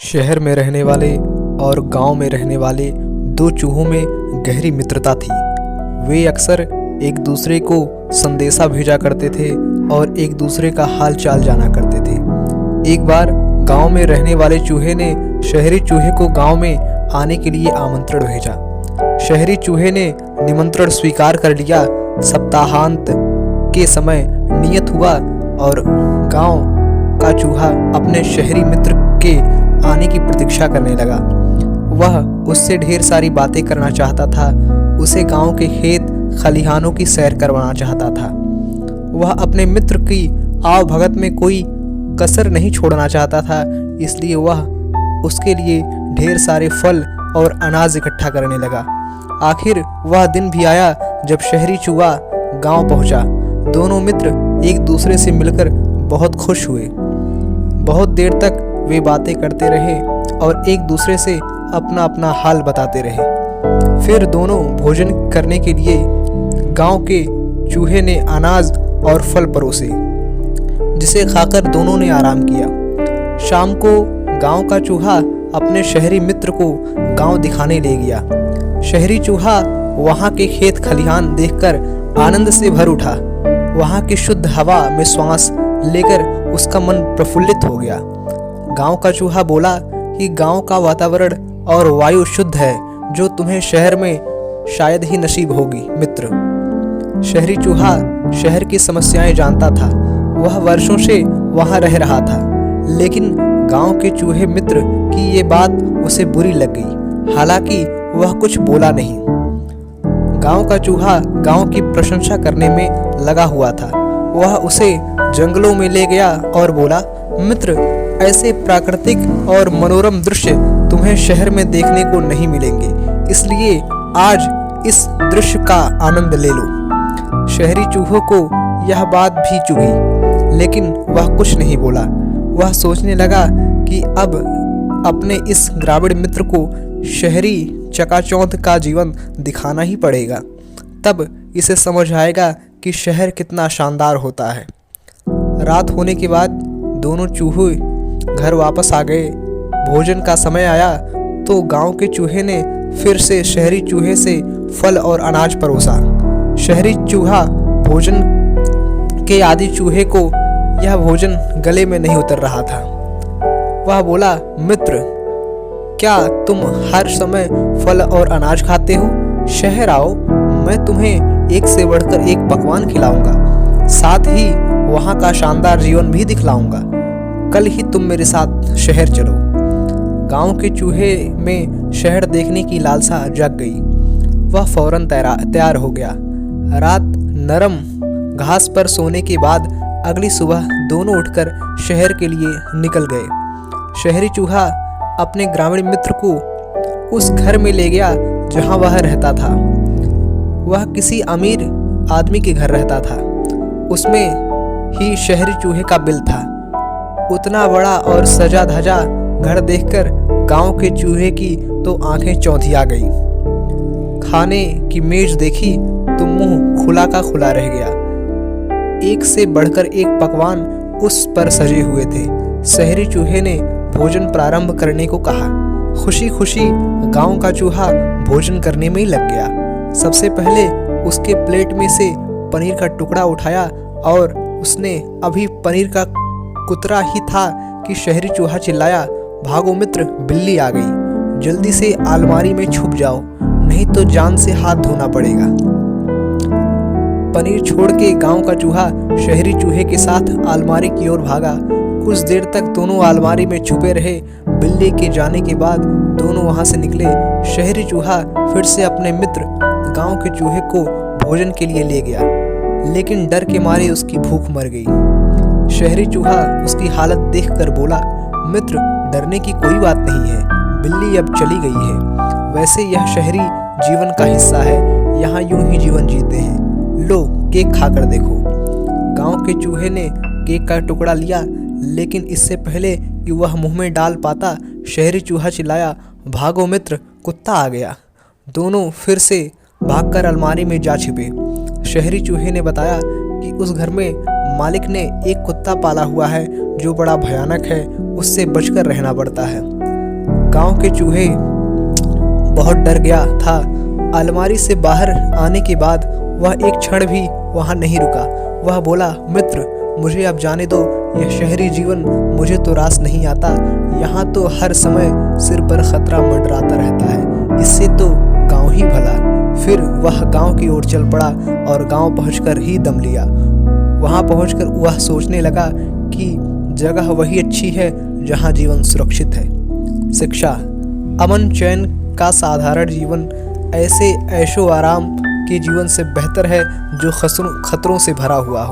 शहर में रहने वाले और गांव में रहने वाले दो चूहों में गहरी मित्रता थी। वे अक्सर एक दूसरे को संदेशा भेजा करते थे और एक दूसरे का हाल चाल जाना करते थे। एक बार गांव में रहने वाले चूहे ने शहरी चूहे को गांव में आने के लिए आमंत्रण भेजा। शहरी चूहे ने निमंत्रण स्वीकार कर लिया। सप्ताहांत के समय नियत हुआ और गांव का चूहा अपने शहरी मित्र के आने की प्रतीक्षा करने लगा। वह उससे ढेर सारी बातें करना चाहता था। उसे गांव के खेत खलिहानों की सैर करवाना चाहता था। वह अपने मित्र की आवभगत में कोई कसर नहीं छोड़ना चाहता था, इसलिए वह उसके लिए ढेर सारे फल और अनाज इकट्ठा करने लगा। आखिर वह दिन भी आया जब शहरी चूहा गांव पहुंचा। दोनों मित्र एक दूसरे से मिलकर बहुत खुश हुए। बहुत देर तक वे बातें करते रहे और एक दूसरे से अपना अपना हाल बताते रहे। फिर दोनों भोजन करने के लिए गांव के चूहे ने अनाज और फल परोसे, जिसे खाकर दोनों ने आराम किया। शाम को गांव का चूहा अपने शहरी मित्र को गांव दिखाने ले गया। शहरी चूहा वहां के खेत खलिहान देखकर आनंद से भर उठा। वहां की शुद्ध हवा में सांस लेकर उसका मन प्रफुल्लित हो गया। गांव का चूहा बोला कि गांव का वातावरण और वायु शुद्ध है, जो तुम्हें शहर में शायद ही नसीब होगी मित्र। शहरी चूहा शहर की समस्याएं जानता था। वह वर्षों से वहां रह रहा था, लेकिन गांव के चूहे मित्र की ये बात उसे बुरी लग गई। हालांकि वह कुछ बोला नहीं। गांव का चूहा गांव की प्रशंसा करने में लगा हुआ था। वह उसे जंगलों में ले गया और बोला, मित्र, ऐसे प्राकृतिक और मनोरम दृश्य तुम्हें शहर में देखने को नहीं मिलेंगे, इसलिए आज इस दृश्य का आनंद ले लो। शहरी चूहों को यह बात भी चुभी, लेकिन वह कुछ नहीं बोला। वह सोचने लगा कि अब अपने इस ग्रामीण मित्र को शहरी चकाचौंध का जीवन दिखाना ही पड़ेगा। तब इसे समझ आएगा कि शहर कितना शानदार होता है। रात होने के बाद दोनों चूहे घर वापस आ गए। भोजन का समय आया तो गांव के चूहे ने फिर से शहरी चूहे से फल और अनाज परोसा। शहरी चूहा भोजन के आदि चूहे को यह भोजन गले में नहीं उतर रहा था। वह बोला, मित्र, क्या तुम हर समय फल और अनाज खाते हो? शहर आओ, मैं तुम्हें एक से बढ़कर एक पकवान खिलाऊंगा, साथ ही वहां का शानदार जीवन भी दिखलाऊंगा। कल ही तुम मेरे साथ शहर चलो। गांव के चूहे में शहर देखने की लालसा जग गई। वह फौरन तैयार हो गया। रात नरम घास पर सोने के बाद अगली सुबह दोनों उठकर शहर के लिए निकल गए। शहरी चूहा अपने ग्रामीण मित्र को उस घर में ले गया जहां वह रहता था। वह किसी अमीर आदमी के घर रहता था। उसमें ही शहरी चूहे का बिल था। उतना बड़ा और सजा धजा घर देखकर गांव के चूहे की तो आंखें चौंधिया गईं। खाने की मेज देखी तो मुंह खुला का खुला रह गया। एक से बढ़कर एक पकवान उस पर सजे हुए थे। शहरी चूहे ने भोजन प्रारंभ करने को कहा। खुशी खुशी गांव का चूहा भोजन करने में ही लग गया। सबसे पहले उसके प्लेट में से पनीर का टुकड़ा उठाया और उसने अभी पनीर का कुतरा ही था कि शहरी चूहा चिल्लाया, भागो मित्र, बिल्ली आ गई। जल्दी से अलमारी में छुप जाओ, नहीं तो जान से हाथ धोना पड़ेगा। पनीर छोड़ के गांव का चूहा शहरी चूहे के साथ अलमारी की ओर भागा। कुछ देर तक दोनों अलमारी में छुपे रहे। बिल्ली के जाने के बाद दोनों वहां से निकले। शहरी चूहा फिर से अपने मित्र गांव के चूहे को भोजन के लिए ले गया, लेकिन डर के मारे उसकी भूख मर गई। शहरी चूहा उसकी हालत देखकर बोला, मित्र, डरने की कोई बात नहीं है, बिल्ली अब चली गई है। वैसे यह शहरी जीवन का हिस्सा है, यहाँ यूं ही जीवन जीते हैं। लो, केक खाकर देखो। गांव के चूहे ने केक का टुकड़ा लिया, लेकिन इससे पहले कि वह मुंह में डाल पाता, शहरी चूहा चिल्लाया, भागो मित्र, कुत्ता आ गया। दोनों फिर से भागकर अलमारी में जा छिपे। शहरी चूहे ने बताया कि उस घर में मालिक ने एक कुत्ता पाला हुआ है जो बड़ा भयानक है, उससे बचकर रहना पड़ता है। गांव के चूहे बहुत डर गया था। अलमारी से बाहर आने के बाद वह एक क्षण भी वहां नहीं रुका। वह बोला, मित्र, मुझे अब जाने दो। यह शहरी जीवन मुझे तो रास नहीं आता। यहाँ तो हर समय सिर पर खतरा मंडराता रहता है। इससे तो गांव ही भला। फिर वह गांव की ओर चल पड़ा और गांव पहुंचकर ही दम लिया। वहां पहुंचकर वह सोचने लगा कि जगह वही अच्छी है जहां जीवन सुरक्षित है। शिक्षा, अमन चैन का साधारण जीवन ऐसे ऐशो आराम के जीवन से बेहतर है जो खतरों से भरा हुआ हो।